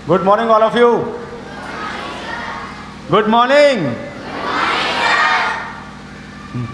Good morning, all of you. Good morning.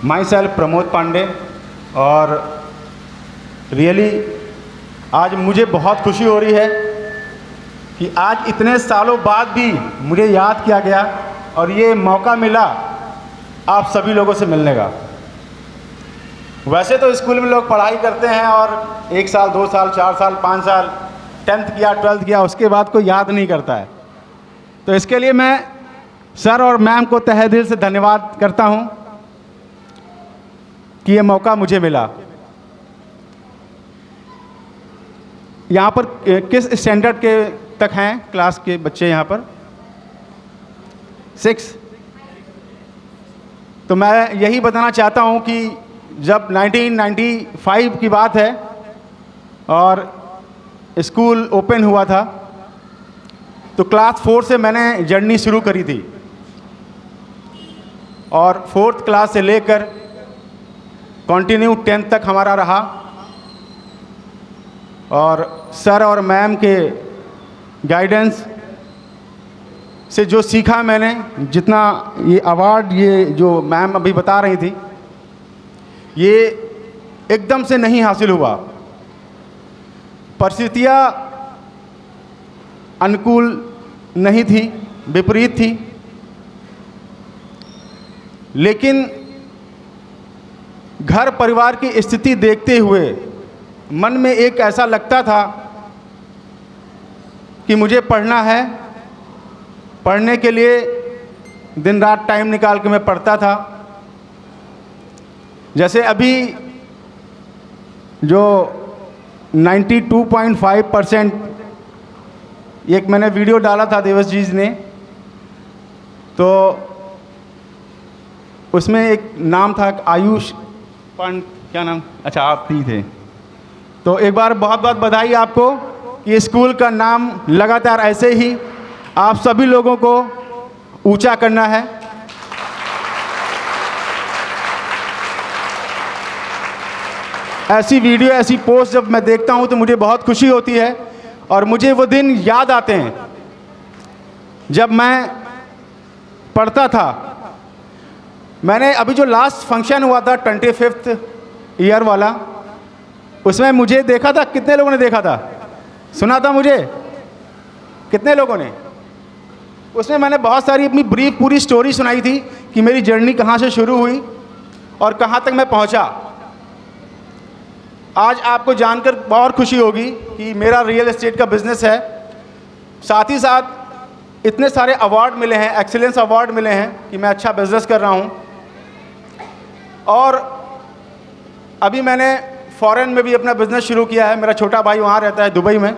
Myself Pramod Pandey और really आज मुझे बहुत खुशी हो रही है कि आज इतने सालों बाद भी मुझे याद किया गया और ये मौका मिला आप सभी लोगों से मिलने का। वैसे तो स्कूल में लोग पढ़ाई करते हैं और 1 साल 2 साल 4 साल 5 साल 10th किया 12th किया उसके बाद कोई याद नहीं करता है। तो इसके लिए मैं सर और मैम को तहे दिल से धन्यवाद करता हूं कि ये मौका मुझे मिला। यहाँ पर किस स्टैंडर्ड के तक हैं क्लास के बच्चे यहाँ पर? 6। तो मैं यही बताना चाहता हूँ कि जब 1995 की बात है और स्कूल ओपन हुआ था तो क्लास 4 से मैंने जर्नी शुरू करी थी और 4th क्लास से लेकर कंटिन्यू 10th तक हमारा रहा। और सर और मैम के गाइडेंस से जो सीखा मैंने, जितना ये अवार्ड ये जो मैम अभी बता रही थी, ये एकदम से नहीं हासिल हुआ। परिस्थितियाँ अनुकूल नहीं थी, विपरीत थी, लेकिन घर परिवार की स्थिति देखते हुए मन में एक ऐसा लगता था कि मुझे पढ़ना है। पढ़ने के लिए दिन रात टाइम निकाल के मैं पढ़ता था। जैसे अभी जो 92.5% एक मैंने वीडियो डाला था देवस जी ने, तो उसमें एक नाम था आयुष पांड, क्या नाम? अच्छा, आप ही थे। तो एक बार बहुत बहुत बधाई आपको कि स्कूल का नाम लगातार ऐसे ही आप सभी लोगों को ऊंचा करना है। ऐसी वीडियो, ऐसी पोस्ट जब मैं देखता हूं तो मुझे बहुत खुशी होती है और मुझे वो दिन याद आते हैं जब मैं पढ़ता था। मैंने अभी जो लास्ट फंक्शन हुआ था 25th ईयर वाला, उसमें मुझे देखा था। कितने लोगों ने देखा था? सुना था मुझे? कितने लोगों ने? उसमें मैंने बहुत सारी अपनी ब्रीफ पूरी स्टोरी सुनाई थी कि मेरी जर्नी कहाँ से शुरू हुई और कहाँ तक मैं पहुँचा। आज आपको जानकर बहुत खुशी होगी कि मेरा रियल एस्टेट का बिजनेस है। साथ ही साथ इतने सारे अवार्ड मिले हैं, एक्सीलेंस अवार्ड मिले हैं कि मैं अच्छा बिजनेस कर रहा हूँ। और अभी मैंने फॉरेन में भी अपना बिजनेस शुरू किया है। मेरा छोटा भाई वहाँ रहता है दुबई में,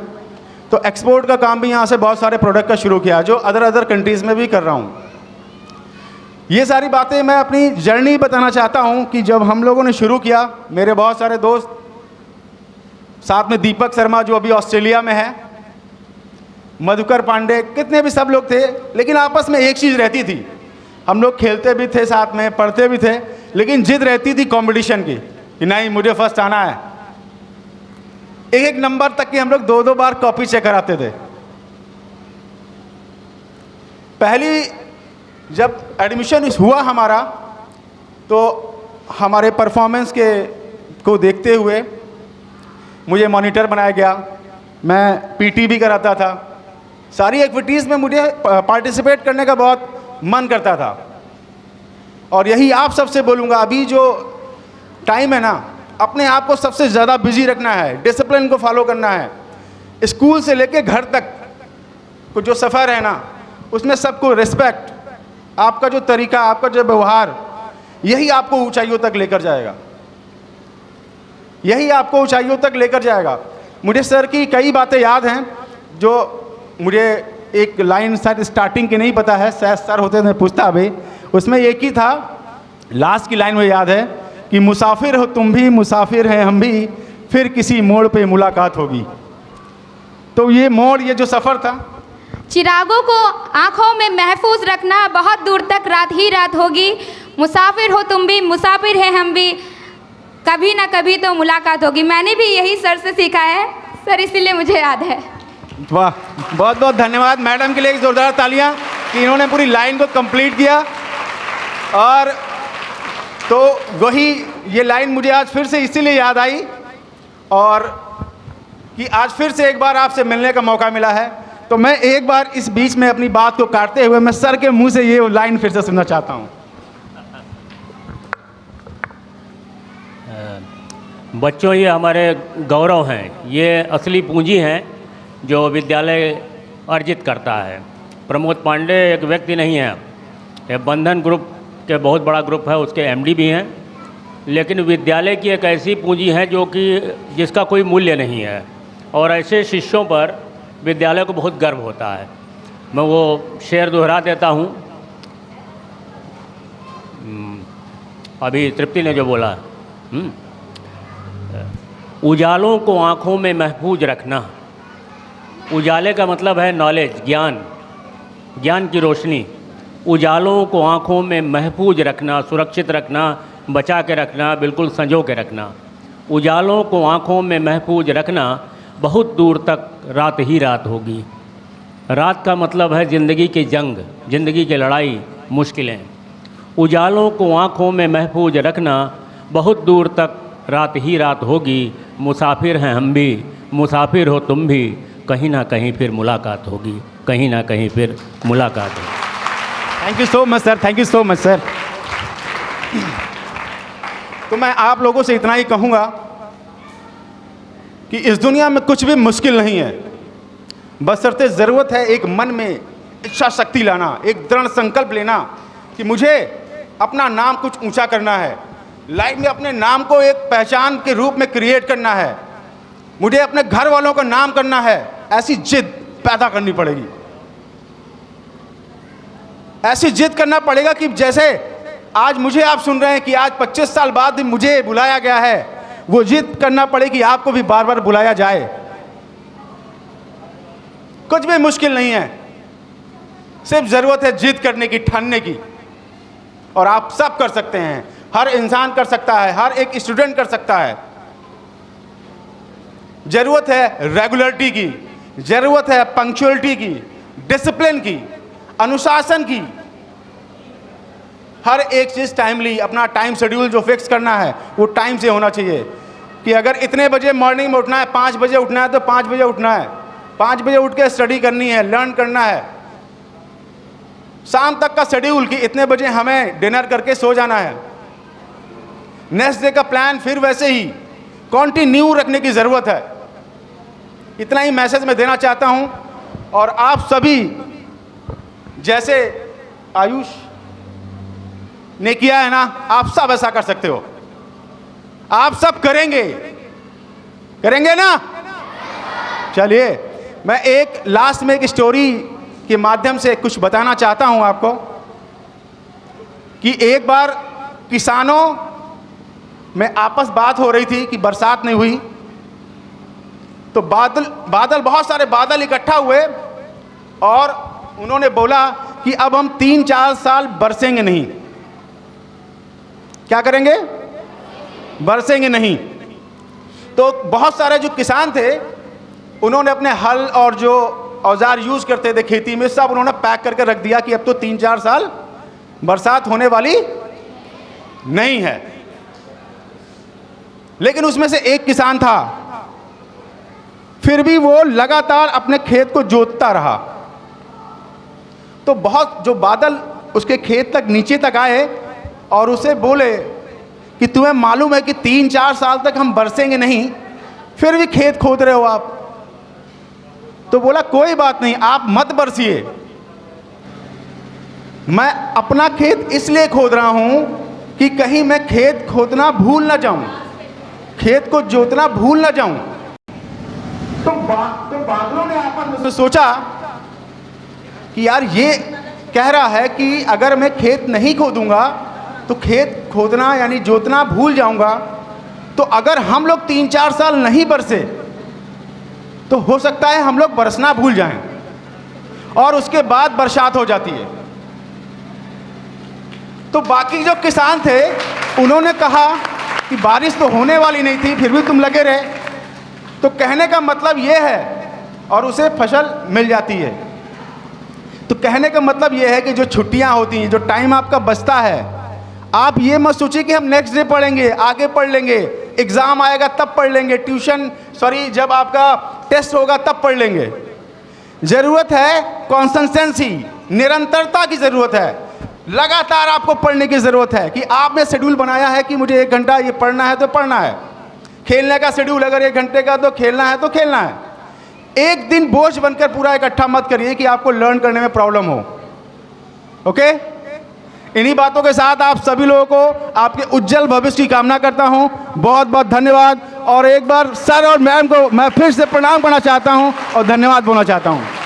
तो एक्सपोर्ट का काम भी यहाँ से बहुत सारे प्रोडक्ट का शुरू किया है जो अदर कंट्रीज़ में भी कर रहा हूँ। ये सारी बातें मैं अपनी जर्नी बताना चाहता हूँ कि जब हम लोगों ने शुरू किया, मेरे बहुत सारे दोस्त, साथ में दीपक शर्मा जो अभी ऑस्ट्रेलिया में है, मधुकर पांडे, कितने भी सब लोग थे, लेकिन आपस में एक चीज़ रहती थी। हम लोग खेलते भी थे, साथ में पढ़ते भी थे, लेकिन जिद रहती थी कंपटीशन की कि नहीं मुझे फर्स्ट आना है। एक नंबर तक की हम लोग 2-2 बार कॉपी चेक कराते थे। पहली जब एडमिशन हुआ हमारा, तो हमारे परफॉर्मेंस को देखते हुए मुझे मॉनिटर बनाया गया। मैं पीटी भी कराता था। सारी एक्टिविटीज़ में मुझे पार्टिसिपेट करने का बहुत मन करता था। और यही आप सबसे बोलूँगा, अभी जो टाइम है ना, अपने आप को सबसे ज़्यादा बिजी रखना है, डिसिप्लिन को फॉलो करना है। स्कूल से लेके घर तक को जो सफ़र है ना, उसमें सबको रिस्पेक्ट, आपका जो तरीका, आपका जो व्यवहार, यही आपको ऊंचाइयों तक लेकर जाएगा। यही आपको ऊंचाइयों तक लेकर जाएगा। मुझे सर की कई बातें याद हैं, जो मुझे एक लाइन शायद स्टार्टिंग की नहीं पता है, शायद सर होते मैं पूछता अभी। उसमें एक ही था, लास्ट की लाइन मुझे याद है कि मुसाफिर हो तुम भी, मुसाफिर हैं हम भी, फिर किसी मोड़ पे मुलाकात होगी। तो ये मोड़, ये जो सफ़र था, चिरागों को आंखों में महफूज रखना, बहुत दूर तक रात ही रात होगी। मुसाफिर हो तुम भी, मुसाफिर हैं हम भी, कभी ना कभी तो मुलाकात होगी। मैंने भी यही सर से सीखा है सर, इसीलिए मुझे याद है। वाह, बहुत बहुत धन्यवाद मैडम के लिए, एक ज़ोरदार तालियां कि इन्होंने पूरी लाइन को कंप्लीट किया। और तो वही ये लाइन मुझे आज फिर से इसीलिए याद आई और कि आज फिर से एक बार आपसे मिलने का मौका मिला है, तो मैं एक बार इस बीच में अपनी बात को काटते हुए मैं सर के मुंह से ये लाइन फिर से सुनना चाहता हूँ। बच्चों, ये हमारे गौरव हैं, ये असली पूंजी हैं जो विद्यालय अर्जित करता है। प्रमोद पांडे एक व्यक्ति नहीं है, ये बंधन ग्रुप के बहुत बड़ा ग्रुप है, उसके एमडी भी हैं, लेकिन विद्यालय की एक ऐसी पूंजी है जो कि जिसका कोई मूल्य नहीं है, और ऐसे शिष्यों पर विद्यालय को बहुत गर्व होता है। मैं वो शेर दोहरा देता हूँ, अभी तृप्ति ने जो बोला, उजालों को आँखों में महफूज रखना। उजाले का मतलब है नॉलेज, ज्ञान, ज्ञान की रोशनी। उजालों को आँखों में महफूज रखना, सुरक्षित रखना, बचा के रखना, बिल्कुल संजो के रखना। उजालों को आँखों में महफूज रखना, बहुत दूर तक रात ही रात होगी। रात का मतलब है ज़िंदगी की जंग, ज़िंदगी की लड़ाई, मुश्किलें। उजालों को आँखों में महफूज रखना, बहुत दूर तक रात ही रात होगी। मुसाफिर हैं हम भी, मुसाफिर हो तुम भी, कहीं ना कहीं फिर मुलाकात होगी, कहीं ना कहीं फिर मुलाकात होगी। Thank you so much sir, thank you so much sir. तो मैं आप लोगों से इतना ही कहूँगा कि इस दुनिया में कुछ भी मुश्किल नहीं है, बशर्ते ज़रूरत है एक मन में इच्छा शक्ति लाना, एक दृढ़ संकल्प लेना कि मुझे अपना नाम कुछ ऊंचा करना है, लाइफ में अपने नाम को एक पहचान के रूप में क्रिएट करना है, मुझे अपने घर वालों का नाम करना है। ऐसी जिद पैदा करनी पड़ेगी, ऐसी जिद करना पड़ेगा कि जैसे आज मुझे आप सुन रहे हैं कि आज 25 साल बाद भी मुझे बुलाया गया है, वो जिद करना पड़ेगी कि आपको भी बार बार बुलाया जाए। कुछ भी मुश्किल नहीं है, सिर्फ ज़रूरत है जिद करने की, ठानने की, और आप सब कर सकते हैं। हर इंसान कर सकता है, हर एक स्टूडेंट कर सकता है। ज़रूरत है रेगुलरिटी की, ज़रूरत है पंक्चुअलिटी की, डिसिप्लिन की, अनुशासन की। हर एक चीज़ टाइमली, अपना टाइम शेड्यूल जो फिक्स करना है वो टाइम से होना चाहिए कि अगर इतने बजे मॉर्निंग में उठना है, 5 बजे उठना है तो 5 बजे उठना है, 5 बजे उठ के स्टडी करनी है, लर्न करना है। शाम तक का शेड्यूल कि इतने बजे हमें डिनर करके सो जाना है। नेक्स्ट डे का प्लान फिर वैसे ही कंटिन्यू रखने की ज़रूरत है। इतना ही मैसेज मैं देना चाहता हूं, और आप सभी जैसे आयुष ने किया है ना, आप सब ऐसा कर सकते हो। आप सब करेंगे, करेंगे ना? चलिए, मैं एक लास्ट में एक स्टोरी के माध्यम से कुछ बताना चाहता हूं आपको कि एक बार किसानों में आपस बात हो रही थी कि बरसात नहीं हुई, तो बादल बहुत सारे बादल इकट्ठा हुए और उन्होंने बोला कि अब हम 3-4 साल बरसेंगे नहीं। क्या करेंगे? बरसेंगे नहीं। तो बहुत सारे जो किसान थे उन्होंने अपने हल और जो औजार यूज़ करते थे खेती में, सब उन्होंने पैक करके रख दिया कि अब तो 3-4 साल बरसात होने वाली नहीं है। लेकिन उसमें से एक किसान था, फिर भी वो लगातार अपने खेत को जोतता रहा। तो बहुत जो बादल उसके खेत तक नीचे तक आए और उसे बोले कि तुम्हें मालूम है कि 3-4 साल तक हम बरसेंगे नहीं, फिर भी खेत खोद रहे हो आप। तो बोला कोई बात नहीं, आप मत बरसिए, मैं अपना खेत इसलिए खोद रहा हूं कि कहीं मैं खेत खोदना भूल ना जाऊं, खेत को जोतना भूल ना जाऊं। तो बादलों ने आपस में सोचा कि यार ये कह रहा है कि अगर मैं खेत नहीं खोदूंगा तो खेत खोदना यानी जोतना भूल जाऊंगा, तो अगर हम लोग 3-4 साल नहीं बरसे तो हो सकता है हम लोग बरसना भूल जाएं और उसके बाद बरसात हो जाती है। तो बाकी जो किसान थे उन्होंने कहा कि बारिश तो होने वाली नहीं थी, फिर भी तुम लगे रहे। तो कहने का मतलब ये है और उसे फसल मिल जाती है। तो कहने का मतलब ये है कि जो छुट्टियां होती हैं, जो टाइम आपका बचता है, आप ये मत सोचिए कि हम नेक्स्ट डे पढ़ेंगे, आगे पढ़ लेंगे, एग्ज़ाम आएगा तब पढ़ लेंगे, जब आपका टेस्ट होगा तब पढ़ लेंगे। ज़रूरत है कॉन्सिस्टेंसी, निरंतरता की ज़रूरत है। लगातार आपको पढ़ने की ज़रूरत है कि आपने शेड्यूल बनाया है कि मुझे 1 घंटा ये पढ़ना है तो पढ़ना है। खेलने का शेड्यूल अगर 1 घंटे का, तो खेलना है तो खेलना है। एक दिन बोझ बनकर पूरा इकट्ठा मत करिए कि आपको लर्न करने में प्रॉब्लम हो। ओके, इन्हीं बातों के साथ आप सभी लोगों को आपके उज्जवल भविष्य की कामना करता हूं। बहुत बहुत धन्यवाद। और एक बार सर और मैम को मैं फिर से प्रणाम करना चाहता हूं और धन्यवाद बोलना चाहता हूं।